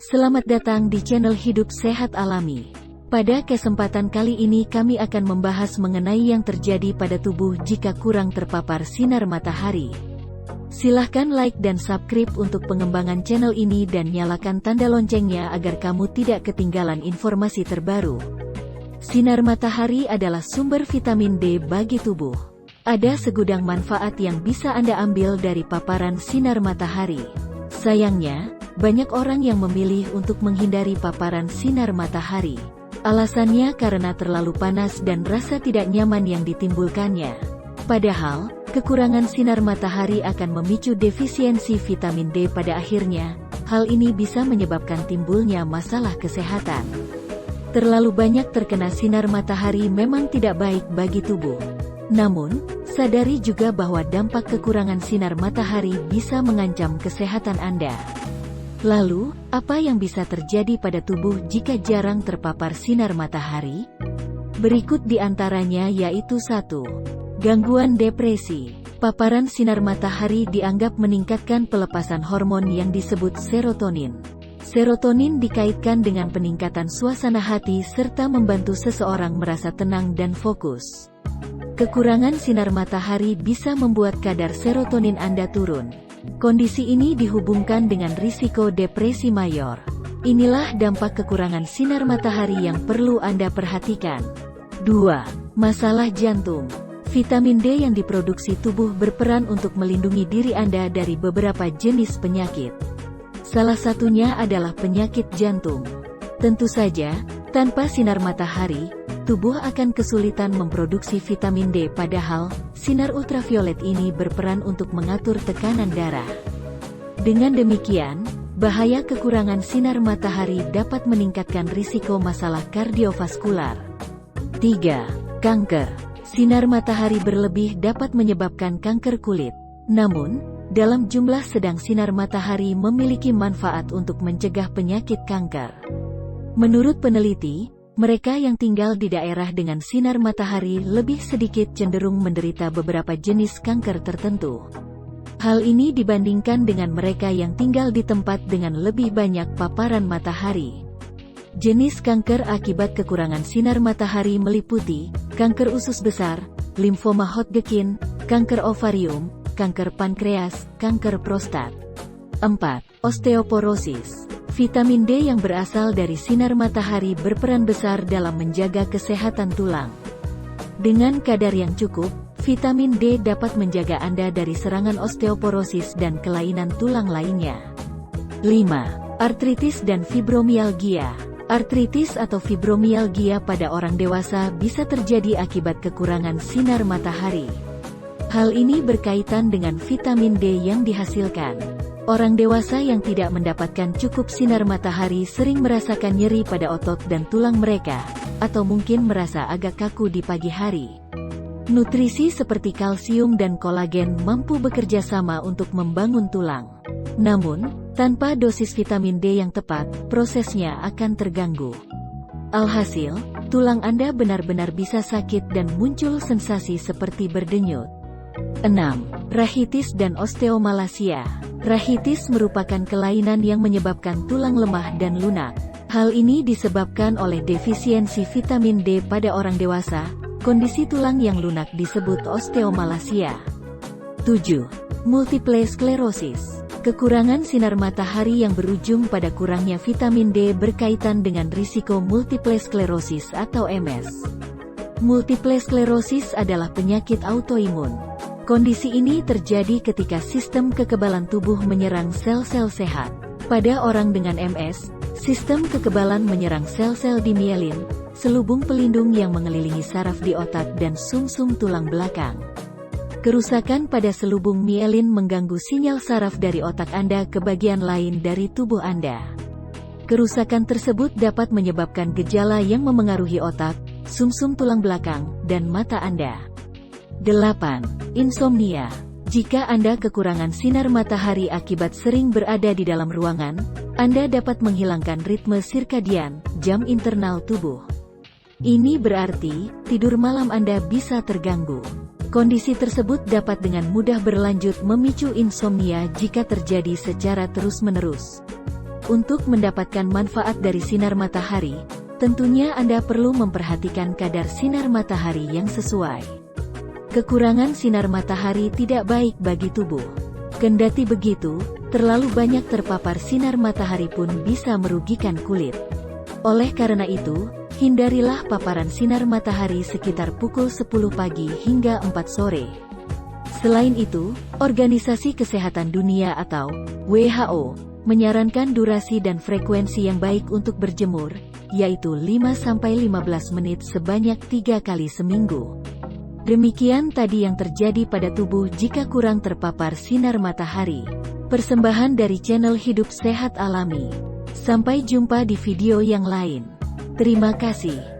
Selamat datang di channel Hidup Sehat Alami. Pada kesempatan kali ini kami akan membahas mengenai yang terjadi pada tubuh jika kurang terpapar sinar matahari. Silahkan like dan subscribe untuk pengembangan channel ini dan nyalakan tanda loncengnya agar kamu tidak ketinggalan informasi terbaru. Sinar matahari adalah sumber vitamin D bagi tubuh. Ada segudang manfaat yang bisa Anda ambil dari paparan sinar matahari. Sayangnya, banyak orang yang memilih untuk menghindari paparan sinar matahari. Alasannya karena terlalu panas dan rasa tidak nyaman yang ditimbulkannya. Padahal, kekurangan sinar matahari akan memicu defisiensi vitamin D pada akhirnya. Hal ini bisa menyebabkan timbulnya masalah kesehatan. Terlalu banyak terkena sinar matahari memang tidak baik bagi tubuh. Namun, sadari juga bahwa dampak kekurangan sinar matahari bisa mengancam kesehatan Anda. Lalu, apa yang bisa terjadi pada tubuh jika jarang terpapar sinar matahari? Berikut di antaranya yaitu 1. Gangguan depresi. Paparan sinar matahari dianggap meningkatkan pelepasan hormon yang disebut serotonin. Serotonin dikaitkan dengan peningkatan suasana hati serta membantu seseorang merasa tenang dan fokus. Kekurangan sinar matahari bisa membuat kadar serotonin Anda turun. Kondisi ini dihubungkan dengan risiko depresi mayor. Inilah dampak kekurangan sinar matahari yang perlu Anda perhatikan. 2. Masalah jantung. Vitamin D yang diproduksi tubuh berperan untuk melindungi diri Anda dari beberapa jenis penyakit. Salah satunya adalah penyakit jantung. Tentu saja, tanpa sinar matahari, tubuh akan kesulitan memproduksi vitamin D, padahal sinar ultraviolet ini berperan untuk mengatur tekanan darah. Dengan demikian, bahaya kekurangan sinar matahari dapat meningkatkan risiko masalah kardiovaskular. 3. Kanker. Sinar matahari berlebih dapat menyebabkan kanker kulit. Namun, dalam jumlah sedang sinar matahari memiliki manfaat untuk mencegah penyakit kanker. Menurut peneliti, mereka yang tinggal di daerah dengan sinar matahari lebih sedikit cenderung menderita beberapa jenis kanker tertentu. Hal ini dibandingkan dengan mereka yang tinggal di tempat dengan lebih banyak paparan matahari. Jenis kanker akibat kekurangan sinar matahari meliputi kanker usus besar, limfoma Hodgkin, kanker ovarium, kanker pankreas, kanker prostat. 4. Osteoporosis. Vitamin D yang berasal dari sinar matahari berperan besar dalam menjaga kesehatan tulang. Dengan kadar yang cukup, vitamin D dapat menjaga Anda dari serangan osteoporosis dan kelainan tulang lainnya. 5. Artritis dan fibromialgia. Artritis atau fibromialgia pada orang dewasa bisa terjadi akibat kekurangan sinar matahari. Hal ini berkaitan dengan vitamin D yang dihasilkan. Orang dewasa yang tidak mendapatkan cukup sinar matahari sering merasakan nyeri pada otot dan tulang mereka, atau mungkin merasa agak kaku di pagi hari. Nutrisi seperti kalsium dan kolagen mampu bekerja sama untuk membangun tulang. Namun, tanpa dosis vitamin D yang tepat, prosesnya akan terganggu. Alhasil, tulang Anda benar-benar bisa sakit dan muncul sensasi seperti berdenyut. 6. Rahitis dan osteomalasia. Rahitis merupakan kelainan yang menyebabkan tulang lemah dan lunak. Hal ini disebabkan oleh defisiensi vitamin D pada orang dewasa. Kondisi tulang yang lunak disebut osteomalasia. 7. Multiple sklerosis. Kekurangan sinar matahari yang berujung pada kurangnya vitamin D berkaitan dengan risiko multiple sklerosis atau MS. Multiple sklerosis adalah penyakit autoimun. Kondisi ini terjadi ketika sistem kekebalan tubuh menyerang sel-sel sehat. Pada orang dengan MS, sistem kekebalan menyerang sel-sel di mielin, selubung pelindung yang mengelilingi saraf di otak dan sumsum tulang belakang. Kerusakan pada selubung mielin mengganggu sinyal saraf dari otak Anda ke bagian lain dari tubuh Anda. Kerusakan tersebut dapat menyebabkan gejala yang memengaruhi otak, sumsum tulang belakang, dan mata Anda. 8. Insomnia. Jika Anda kekurangan sinar matahari akibat sering berada di dalam ruangan, Anda dapat menghilangkan ritme sirkadian, jam internal tubuh. Ini berarti, tidur malam Anda bisa terganggu. Kondisi tersebut dapat dengan mudah berlanjut memicu insomnia jika terjadi secara terus-menerus. Untuk mendapatkan manfaat dari sinar matahari, tentunya Anda perlu memperhatikan kadar sinar matahari yang sesuai. Kekurangan sinar matahari tidak baik bagi tubuh. Kendati begitu, terlalu banyak terpapar sinar matahari pun bisa merugikan kulit. Oleh karena itu, hindarilah paparan sinar matahari sekitar pukul 10 pagi hingga 4 sore. Selain itu, Organisasi Kesehatan Dunia atau WHO menyarankan durasi dan frekuensi yang baik untuk berjemur, yaitu 5-15 menit sebanyak 3 kali seminggu. Demikian tadi yang terjadi pada tubuh jika kurang terpapar sinar matahari. Persembahan dari channel Hidup Sehat Alami. Sampai jumpa di video yang lain. Terima kasih.